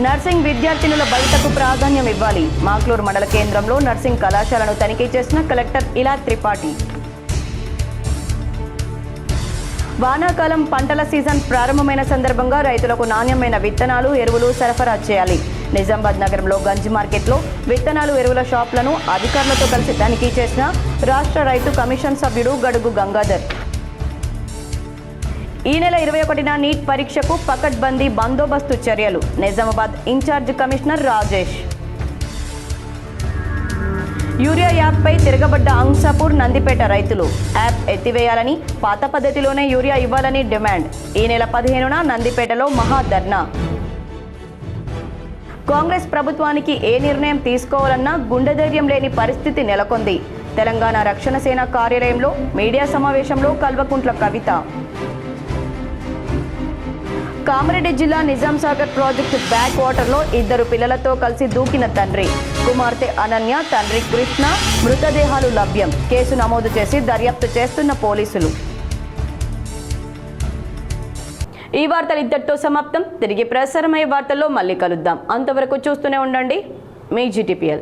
నర్సింగ్ విద్యార్థినుల బయటకు ప్రాధాన్యం ఇవ్వాలి. మాక్లూరు మండల కేంద్రంలో నర్సింగ్ కళాశాలను తనిఖీ చేసిన కలెక్టర్ ఇలా త్రిపాఠి. వానాకాలం పంటల సీజన్ ప్రారంభమైన సందర్భంగా రైతులకు నాణ్యమైన విత్తనాలు, ఎరువులు సరఫరా చేయాలి. నిజామాబాద్ నగరంలో గంజి మార్కెట్లో విత్తనాలు, ఎరువుల షాపులను అధికారులతో కలిసి తనిఖీ చేసిన రాష్ట్ర రైతు కమిషన్ సభ్యుడు గడుగు గంగాధర్. ఈ నెల 21న నీట్ పరీక్షకు పకడ్బందీ బందోబస్తు చర్యలు. Nizamabad in charge commissioner Rajesh. Urea యాప్పై తిరగబడ్డ అంసాపూర్, నందిపేట రైతులు. యాప్ ఎత్తివేయాలని, పాత పద్ధతిలోనే యూరియా ఇవ్వాలని డిమాండ్. ఈ నెల 15న నందిపేటలో మహాధర్నా. కాంగ్రెస్ ప్రభుత్వానికి ఏ నిర్ణయం తీసుకోవాలన్నా గుండె ధైర్యం లేని పరిస్థితి నెలకొంది. తెలంగాణ రక్షణ సేన కార్యాలయంలో మీడియా సమావేశంలో కల్వకుంట్ల కవిత. కామారెడ్డి జిల్లా నిజాం సాగర్ ప్రాజెక్టు బ్యాక్ వాటర్లో 2 పిల్లలతో కలిసి దూకిన తండ్రి. కుమార్తె అనన్య, తండ్రి కృష్ణ మృతదేహాలు లభ్యం. కేసు నమోదు చేసి దర్యాప్తు చేస్తున్న పోలీసులు. ఈ వార్తలు ఇంతటితో సమాప్తం. తిరిగి ప్రసారమయ్యే వార్తల్లో మళ్ళీ కలుద్దాం. అంతవరకు చూస్తూనే ఉండండి మీ GTPL.